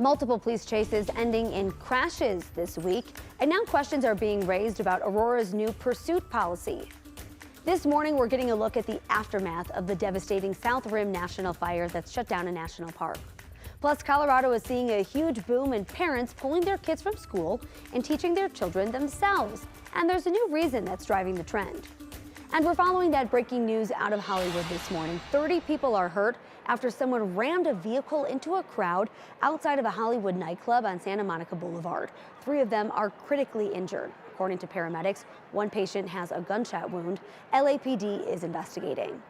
Multiple police chases ending in crashes this week, and now questions are being raised about Aurora's new pursuit policy. This morning, we're getting a look at the aftermath of the devastating South Rim National Fire that's shut down a national park. Plus, Colorado is seeing a huge boom in parents pulling their kids from school and teaching their children themselves. And there's a new reason that's driving the trend. And we're following that breaking news out of Hollywood this morning. 30 people are hurt after someone rammed a vehicle into a crowd outside of a Hollywood nightclub on Santa Monica Boulevard. 3 of them are critically injured. According to paramedics, 1 patient has a gunshot wound. LAPD is investigating.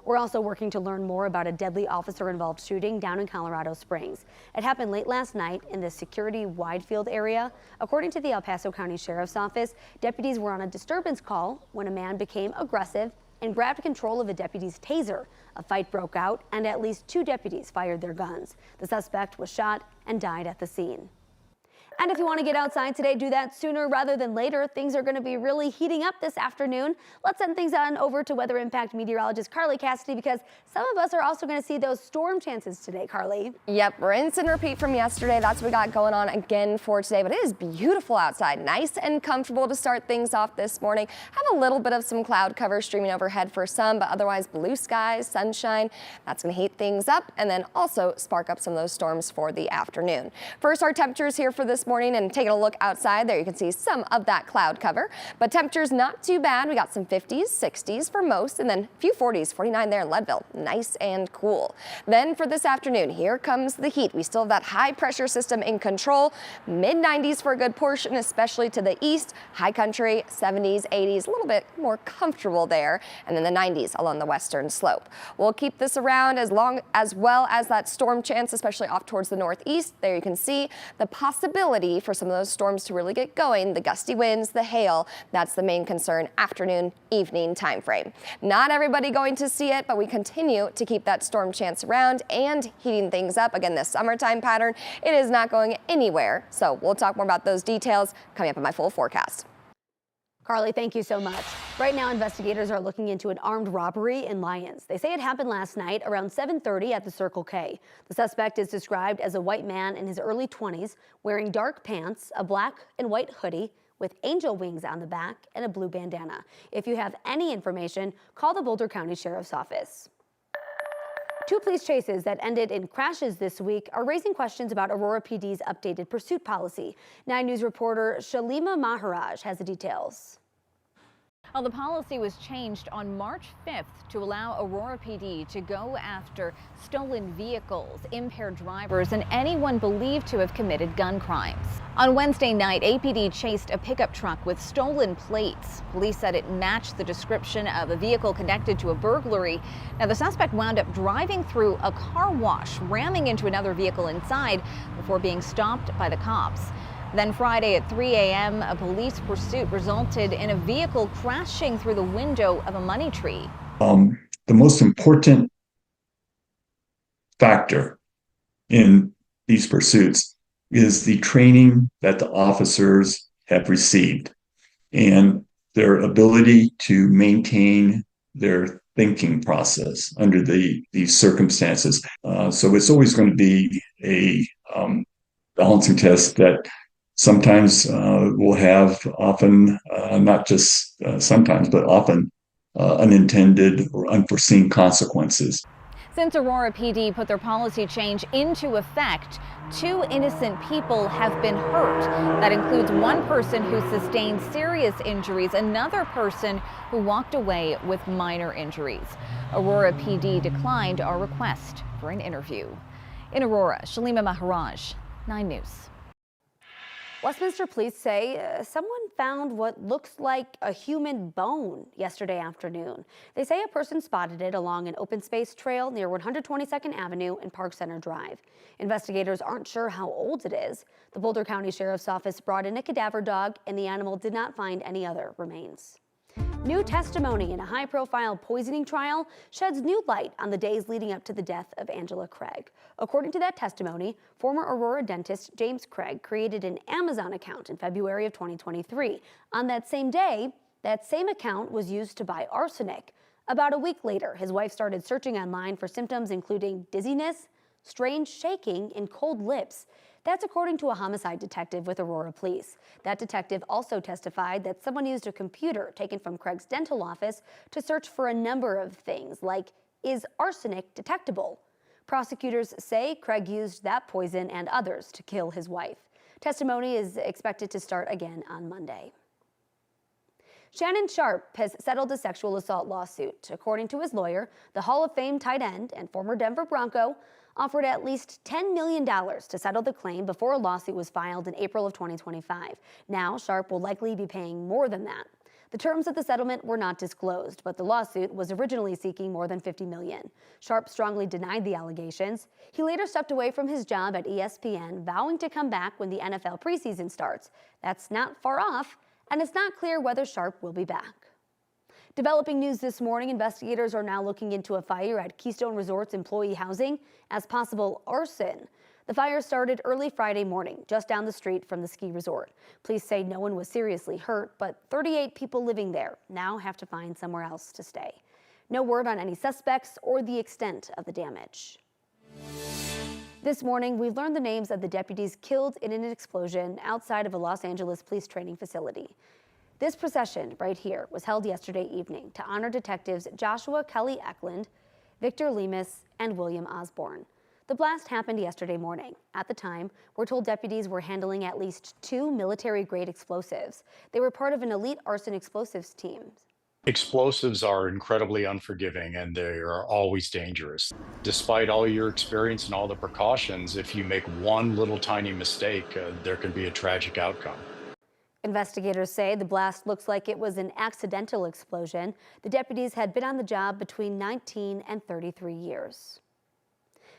We're also working to learn more about a deadly officer-involved shooting down in Colorado Springs. It happened late last night in the Security Widefield area. According to the El Paso County Sheriff's Office, deputies were on a disturbance call when a man became aggressive and grabbed control of a deputy's taser. A fight broke out, and at least 2 deputies fired their guns. The suspect was shot and died at the scene. And if you want to get outside today, do that sooner rather than later. Things are going to be really heating up this afternoon. Let's send things on over to Weather Impact meteorologist Carly Cassidy, because some of us are also going to see those storm chances today, Carly. Yep, rinse and repeat from yesterday. That's what we got going on again for today. But it is beautiful outside, nice and comfortable to start things off this morning. Have a little bit of some cloud cover streaming overhead for some, but otherwise blue skies, sunshine. That's going to heat things up and then also spark up some of those storms for the afternoon. First, our temperatures here for this morning, and taking a look outside there, you can see some of that cloud cover, but temperatures not too bad. We got some 50s, 60s for most, and then a few 40s, 49 there in Leadville. Nice and cool. Then for this afternoon, here comes the heat. We still have that high pressure system in control. Mid 90s for a good portion, especially to the east. High country, 70s, 80s, a little bit more comfortable there, and then the 90s along the western slope. We'll keep this around as well as that storm chance, especially off towards the northeast. There you can see the possibility for some of those storms to really get going. The gusty winds, the hail, that's the main concern afternoon, evening time frame. Not everybody going to see it, but we continue to keep that storm chance around and heating things up. Again, this summertime pattern, it is not going anywhere. So we'll talk more about those details coming up in my full forecast. Carly, thank you so much. Right now, investigators are looking into an armed robbery in Lyons. They say it happened last night around 7:30 at the Circle K. The suspect is described as a white man in his early 20s, wearing dark pants, a black and white hoodie with angel wings on the back, and a blue bandana. If you have any information, call the Boulder County Sheriff's Office. 2 police chases that ended in crashes this week are raising questions about Aurora PD's updated pursuit policy. 9 News reporter Shalima Maharaj has the details. Well, the policy was changed on March 5th to allow Aurora PD to go after stolen vehicles, impaired drivers, and anyone believed to have committed gun crimes. On Wednesday night, APD chased a pickup truck with stolen plates. Police said it matched the description of a vehicle connected to a burglary. Now, the suspect wound up driving through a car wash, ramming into another vehicle inside before being stopped by the cops. Then Friday at 3 a.m., a police pursuit resulted in a vehicle crashing through the window of a money tree. The most important factor in these pursuits is the training that the officers have received and their ability to maintain their thinking process under these circumstances. So it's always going to be a balancing test that sometimes will have often, not just sometimes, but often unintended or unforeseen consequences. Since Aurora PD put their policy change into effect, 2 innocent people have been hurt. That includes 1 person who sustained serious injuries, another person who walked away with minor injuries. Aurora PD declined our request for an interview. In Aurora, Shalima Maharaj, 9 News. Westminster police say someone found what looks like a human bone yesterday afternoon. They say a person spotted it along an open space trail near 122nd Avenue and Park Center Drive. Investigators aren't sure how old it is. The Boulder County Sheriff's Office brought in a cadaver dog, and the animal did not find any other remains. New testimony in a high-profile poisoning trial sheds new light on the days leading up to the death of Angela Craig. According to that testimony, former Aurora dentist James Craig created an Amazon account in February of 2023. On that same day, that same account was used to buy arsenic. About a week later, his wife started searching online for symptoms including dizziness, strange shaking and cold lips. That's according to a homicide detective with Aurora Police. That detective also testified that someone used a computer taken from Craig's dental office to search for a number of things, like, is arsenic detectable? Prosecutors say Craig used that poison and others to kill his wife. Testimony is expected to start again on Monday. Shannon Sharpe has settled a sexual assault lawsuit. According to his lawyer, the Hall of Fame tight end and former Denver Bronco offered at least $10 million to settle the claim before a lawsuit was filed in April of 2025. Now, Sharpe will likely be paying more than that. The terms of the settlement were not disclosed, but the lawsuit was originally seeking more than $50 million. Sharpe strongly denied the allegations. He later stepped away from his job at ESPN, vowing to come back when the NFL preseason starts. That's not far off, and it's not clear whether Sharpe will be back. Developing news this morning, investigators are now looking into a fire at Keystone Resort's employee housing as possible arson. The fire started early Friday morning, just down the street from the ski resort. Police say no one was seriously hurt, but 38 people living there now have to find somewhere else to stay. No word on any suspects or the extent of the damage. This morning, we've learned the names of the deputies killed in an explosion outside of a Los Angeles police training facility. This procession right here was held yesterday evening to honor detectives Joshua Kelly Eklund, Victor Lemus, and William Osborne. The blast happened yesterday morning. At the time, we're told deputies were handling at least 2 military-grade explosives. They were part of an elite arson explosives team. Explosives are incredibly unforgiving and they are always dangerous. Despite all your experience and all the precautions, if you make one little tiny mistake, there can be a tragic outcome. Investigators say the blast looks like it was an accidental explosion. The deputies had been on the job between 19 and 33 years.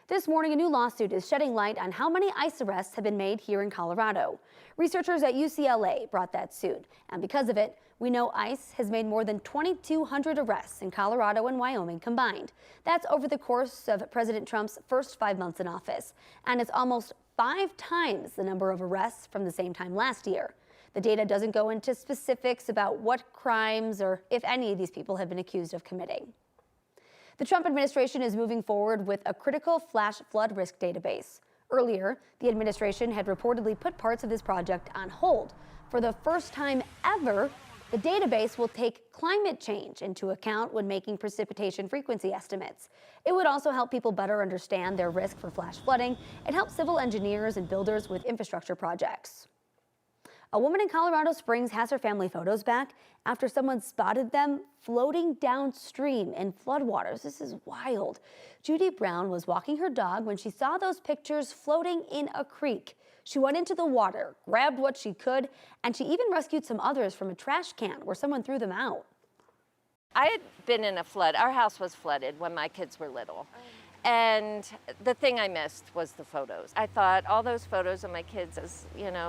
This morning, a new lawsuit is shedding light on how many ICE arrests have been made here in Colorado. Researchers at UCLA brought that suit, and because of it, we know ICE has made more than 2,200 arrests in Colorado and Wyoming combined. That's over the course of President Trump's first 5 months in office, and it's almost 5 times the number of arrests from the same time last year. The data doesn't go into specifics about what crimes or if any of these people have been accused of committing. The Trump administration is moving forward with a critical flash flood risk database. Earlier, the administration had reportedly put parts of this project on hold. For the first time ever, the database will take climate change into account when making precipitation frequency estimates. It would also help people better understand their risk for flash flooding and help civil engineers and builders with infrastructure projects. A woman in Colorado Springs has her family photos back after someone spotted them floating downstream in floodwaters. This is wild. Judy Brown was walking her dog when she saw those pictures floating in a creek. She went into the water, grabbed what she could, and she even rescued some others from a trash can where someone threw them out. I had been in a flood. Our house was flooded when my kids were little. And the thing I missed was the photos. I thought all those photos of my kids as,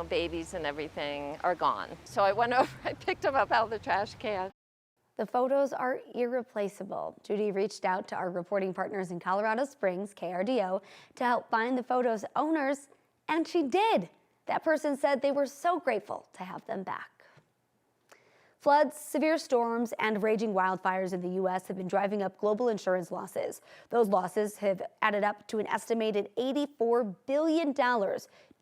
babies and everything are gone. So I went over, I picked them up out of the trash can. The photos are irreplaceable. Judy reached out to our reporting partners in Colorado Springs, KRDO, to help find the photos' owners, and she did. That person said they were so grateful to have them back. Floods, severe storms, and raging wildfires in the U.S. have been driving up global insurance losses. Those losses have added up to an estimated $84 billion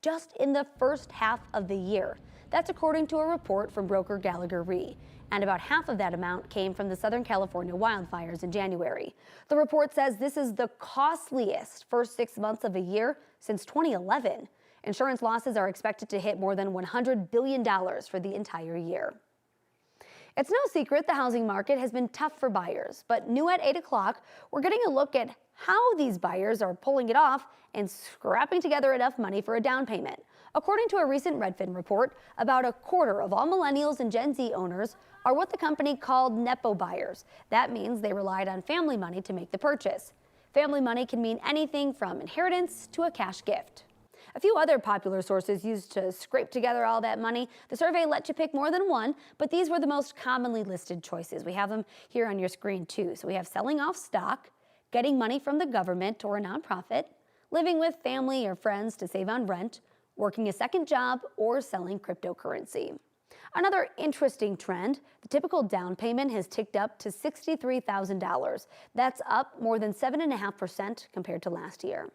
just in the first half of the year. That's according to a report from broker Gallagher Re. And about half of that amount came from the Southern California wildfires in January. The report says this is the costliest first 6 months of a year since 2011. Insurance losses are expected to hit more than $100 billion for the entire year. It's no secret the housing market has been tough for buyers, but new at 8 o'clock, we're getting a look at how these buyers are pulling it off and scrapping together enough money for a down payment. According to a recent Redfin report, about a quarter of all millennials and Gen Z owners are what the company called Nepo buyers. That means they relied on family money to make the purchase. Family money can mean anything from inheritance to a cash gift. A few other popular sources used to scrape together all that money. The survey let you pick more than one, but these were the most commonly listed choices. We have them here on your screen too. So we have selling off stock, getting money from the government or a nonprofit, living with family or friends to save on rent, working a second job, or selling cryptocurrency. Another interesting trend, the typical down payment has ticked up to $63,000. That's up more than 7.5% compared to last year.